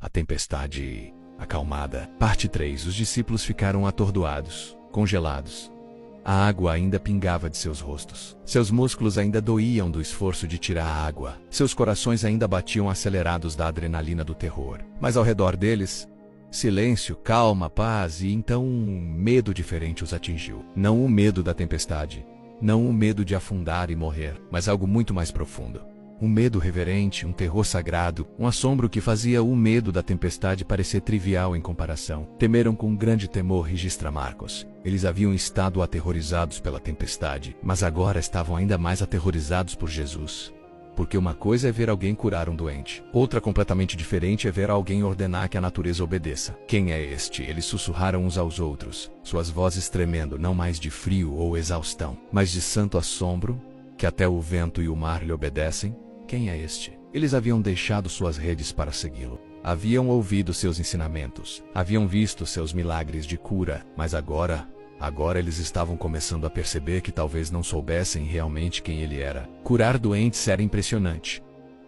A tempestade acalmada. Parte 3. Os discípulos ficaram atordoados, congelados. A água ainda pingava de seus rostos. Seus músculos ainda doíam do esforço de tirar a água. Seus corações ainda batiam acelerados da adrenalina do terror. Mas ao redor deles, silêncio, calma, paz, e então um medo diferente os atingiu. Não o medo da tempestade, não o medo de afundar e morrer, mas algo muito mais profundo. Um medo reverente, um terror sagrado, um assombro que fazia o medo da tempestade parecer trivial em comparação. Temeram com grande temor, registra Marcos. Eles haviam estado aterrorizados pela tempestade, mas agora estavam ainda mais aterrorizados por Jesus. Porque uma coisa é ver alguém curar um doente. Outra completamente diferente é ver alguém ordenar que a natureza obedeça. Quem é este? Eles sussurraram uns aos outros, suas vozes tremendo, não mais de frio ou exaustão, mas de santo assombro, que até o vento e o mar lhe obedecem. Quem é este? Eles haviam deixado suas redes para segui-lo. Haviam ouvido seus ensinamentos. Haviam visto seus milagres de cura. Mas agora eles estavam começando a perceber que talvez não soubessem realmente quem ele era. Curar doentes era impressionante.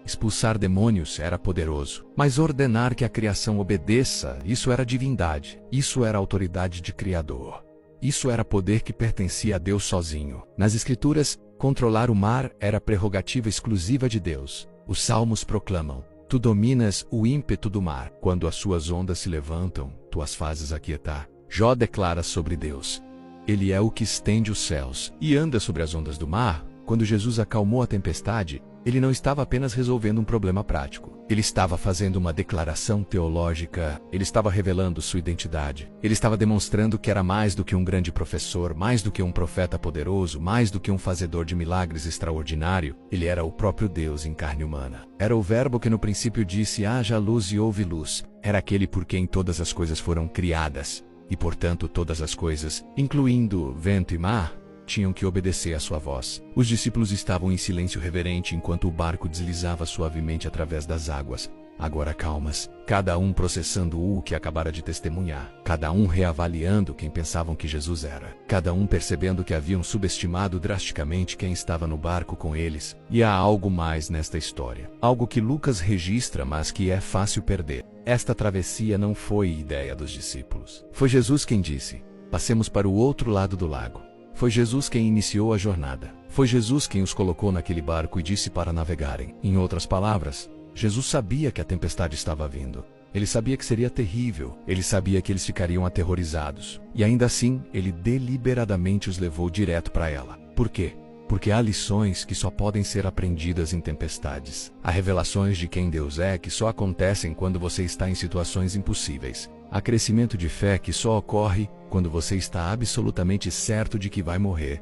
Expulsar demônios era poderoso. Mas ordenar que a criação obedeça, isso era divindade. Isso era autoridade de Criador. Isso era poder que pertencia a Deus sozinho. Nas Escrituras, controlar o mar era prerrogativa exclusiva de Deus. Os salmos proclamam: tu dominas o ímpeto do mar. Quando as suas ondas se levantam, tu as fazes aquietar. Jó declara sobre Deus: ele é o que estende os céus e anda sobre as ondas do mar. Quando Jesus acalmou a tempestade, ele não estava apenas resolvendo um problema prático. Ele estava fazendo uma declaração teológica. Ele estava revelando sua identidade. Ele estava demonstrando que era mais do que um grande professor, mais do que um profeta poderoso, mais do que um fazedor de milagres extraordinário. Ele era o próprio Deus em carne humana. Era o Verbo que no princípio disse: haja luz, e houve luz. Era aquele por quem todas as coisas foram criadas. E portanto todas as coisas, incluindo vento e mar, tinham que obedecer à sua voz. Os discípulos estavam em silêncio reverente enquanto o barco deslizava suavemente através das águas, agora calmas, cada um processando o que acabara de testemunhar, cada um reavaliando quem pensavam que Jesus era, cada um percebendo que haviam subestimado drasticamente quem estava no barco com eles. E há algo mais nesta história, algo que Lucas registra, mas que é fácil perder. Esta travessia não foi ideia dos discípulos. Foi Jesus quem disse: passemos para o outro lado do lago. Foi Jesus quem iniciou a jornada. Foi Jesus quem os colocou naquele barco e disse para navegarem. Em outras palavras, Jesus sabia que a tempestade estava vindo. Ele sabia que seria terrível. Ele sabia que eles ficariam aterrorizados. E ainda assim, ele deliberadamente os levou direto para ela. Por quê? Porque há lições que só podem ser aprendidas em tempestades. Há revelações de quem Deus é que só acontecem quando você está em situações impossíveis. Há crescimento de fé que só ocorre quando você está absolutamente certo de que vai morrer.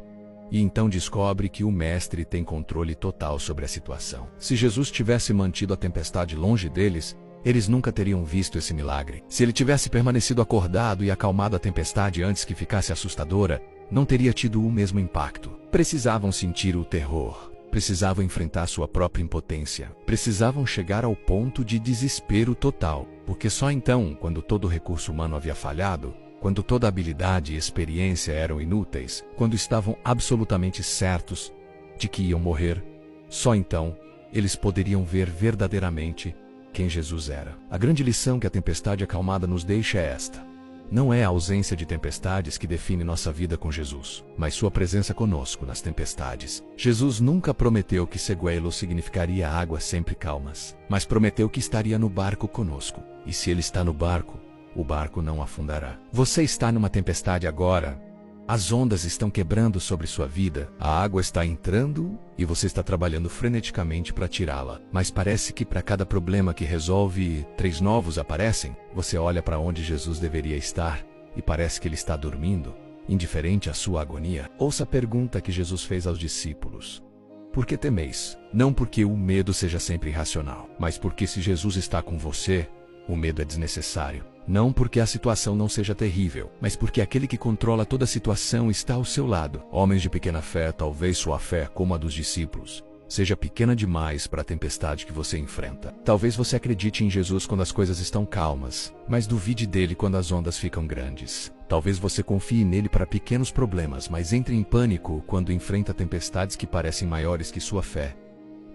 E então descobre que o Mestre tem controle total sobre a situação. Se Jesus tivesse mantido a tempestade longe deles, eles nunca teriam visto esse milagre. Se ele tivesse permanecido acordado e acalmado a tempestade antes que ficasse assustadora, não teria tido o mesmo impacto. Precisavam sentir o terror. Precisavam enfrentar sua própria impotência. Precisavam chegar ao ponto de desespero total. Porque só então, quando todo o recurso humano havia falhado, quando toda habilidade e experiência eram inúteis, quando estavam absolutamente certos de que iam morrer, só então eles poderiam ver verdadeiramente quem Jesus era. A grande lição que a tempestade acalmada nos deixa é esta: não é a ausência de tempestades que define nossa vida com Jesus, mas sua presença conosco nas tempestades. Jesus nunca prometeu que Seguelo significaria águas sempre calmas, mas prometeu que estaria no barco conosco. E se ele está no barco, o barco não afundará. Você está numa tempestade agora. As ondas estão quebrando sobre sua vida, a água está entrando e você está trabalhando freneticamente para tirá-la. Mas parece que para cada problema que resolve, 3 novos aparecem. Você olha para onde Jesus deveria estar e parece que ele está dormindo, indiferente à sua agonia. Ouça a pergunta que Jesus fez aos discípulos: por que temeis? Não porque o medo seja sempre irracional, mas porque se Jesus está com você, o medo é desnecessário. Não porque a situação não seja terrível, mas porque aquele que controla toda a situação está ao seu lado. Homens de pequena fé, talvez sua fé, como a dos discípulos, seja pequena demais para a tempestade que você enfrenta. Talvez você acredite em Jesus quando as coisas estão calmas, mas duvide dele quando as ondas ficam grandes. Talvez você confie nele para pequenos problemas, mas entre em pânico quando enfrenta tempestades que parecem maiores que sua fé.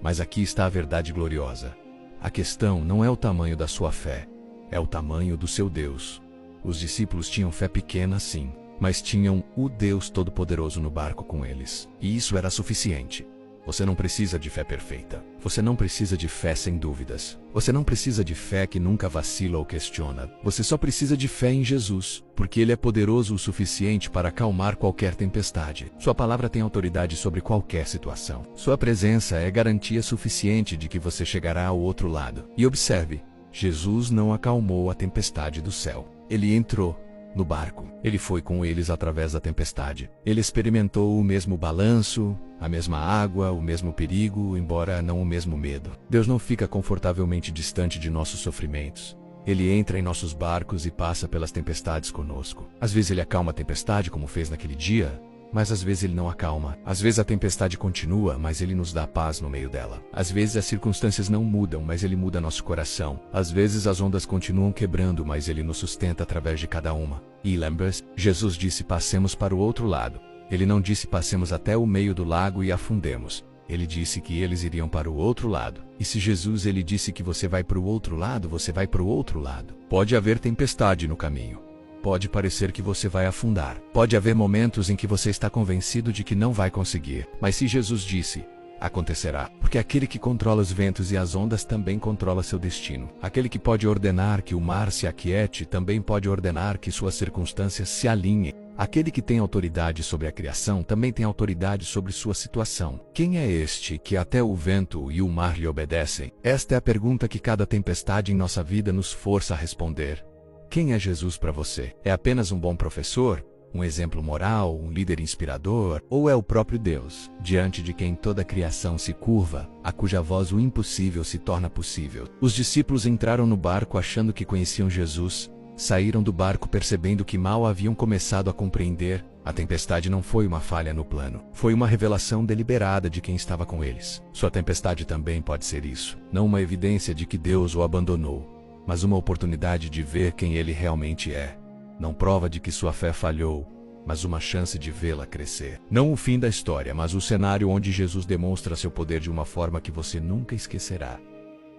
Mas aqui está a verdade gloriosa. A questão não é o tamanho da sua fé, é o tamanho do seu Deus. Os discípulos tinham fé pequena, sim, mas tinham o Deus Todo-Poderoso no barco com eles, e isso era suficiente. Você não precisa de fé perfeita. Você não precisa de fé sem dúvidas. Você não precisa de fé que nunca vacila ou questiona. Você só precisa de fé em Jesus, porque Ele é poderoso o suficiente para acalmar qualquer tempestade. Sua palavra tem autoridade sobre qualquer situação. Sua presença é garantia suficiente de que você chegará ao outro lado. E observe, Jesus não acalmou a tempestade do céu. Ele entrou no barco. Ele foi com eles através da tempestade. Ele experimentou o mesmo balanço, a mesma água, o mesmo perigo, embora não o mesmo medo. Deus não fica confortavelmente distante de nossos sofrimentos. Ele entra em nossos barcos e passa pelas tempestades conosco. Às vezes ele acalma a tempestade, como fez naquele dia, mas às vezes ele não acalma. Às vezes a tempestade continua, mas ele nos dá paz no meio dela. Às vezes as circunstâncias não mudam, mas ele muda nosso coração. Às vezes as ondas continuam quebrando, mas ele nos sustenta através de cada uma. E lembra-se, Jesus disse: passemos para o outro lado. Ele não disse passemos até o meio do lago e afundemos. Ele disse que eles iriam para o outro lado. E se Jesus ele disse que você vai para o outro lado, você vai para o outro lado. Pode haver tempestade no caminho. Pode parecer que você vai afundar. Pode haver momentos em que você está convencido de que não vai conseguir. Mas se Jesus disse, acontecerá. Porque aquele que controla os ventos e as ondas também controla seu destino. Aquele que pode ordenar que o mar se aquiete também pode ordenar que suas circunstâncias se alinhem. Aquele que tem autoridade sobre a criação também tem autoridade sobre sua situação. Quem é este que até o vento e o mar lhe obedecem? Esta é a pergunta que cada tempestade em nossa vida nos força a responder. Quem é Jesus para você? É apenas um bom professor? Um exemplo moral? Um líder inspirador? Ou é o próprio Deus, diante de quem toda a criação se curva, a cuja voz o impossível se torna possível? Os discípulos entraram no barco achando que conheciam Jesus. Saíram do barco percebendo que mal haviam começado a compreender. A tempestade não foi uma falha no plano. Foi uma revelação deliberada de quem estava com eles. Sua tempestade também pode ser isso. Não uma evidência de que Deus o abandonou, mas uma oportunidade de ver quem ele realmente é. Não prova de que sua fé falhou, mas uma chance de vê-la crescer. Não o fim da história, mas o cenário onde Jesus demonstra seu poder de uma forma que você nunca esquecerá.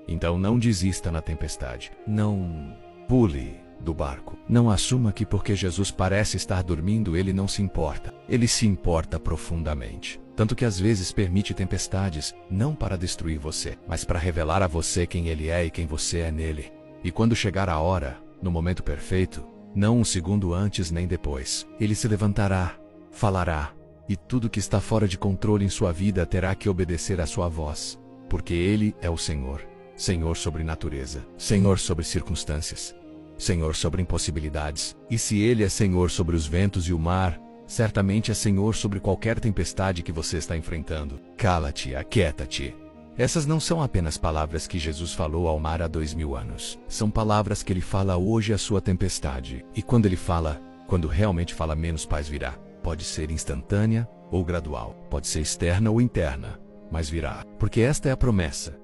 Então não desista na tempestade. Não pule do barco. Não assuma que porque Jesus parece estar dormindo, ele não se importa. Ele se importa profundamente. Tanto que às vezes permite tempestades, não para destruir você, mas para revelar a você quem ele é e quem você é nele. E quando chegar a hora, no momento perfeito, não um segundo antes nem depois, ele se levantará, falará, e tudo que está fora de controle em sua vida terá que obedecer à sua voz, porque ele é o Senhor. Senhor sobre natureza, Senhor sobre circunstâncias, Senhor sobre impossibilidades. E se ele é Senhor sobre os ventos e o mar, certamente é Senhor sobre qualquer tempestade que você está enfrentando. Cala-te, aquieta-te. Essas não são apenas palavras que Jesus falou ao mar há 2000 anos. São palavras que ele fala hoje à sua tempestade. E quando ele fala, quando realmente fala, menos paz virá. Pode ser instantânea ou gradual. Pode ser externa ou interna, mas virá. Porque esta é a promessa.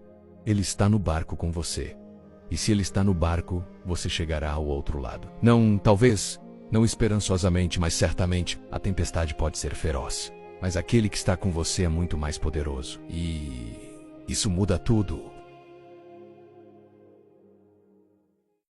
Ele está no barco com você. E se ele está no barco, você chegará ao outro lado. Não, talvez, não esperançosamente, mas certamente, a tempestade pode ser feroz. Mas aquele que está com você é muito mais poderoso. E isso muda tudo.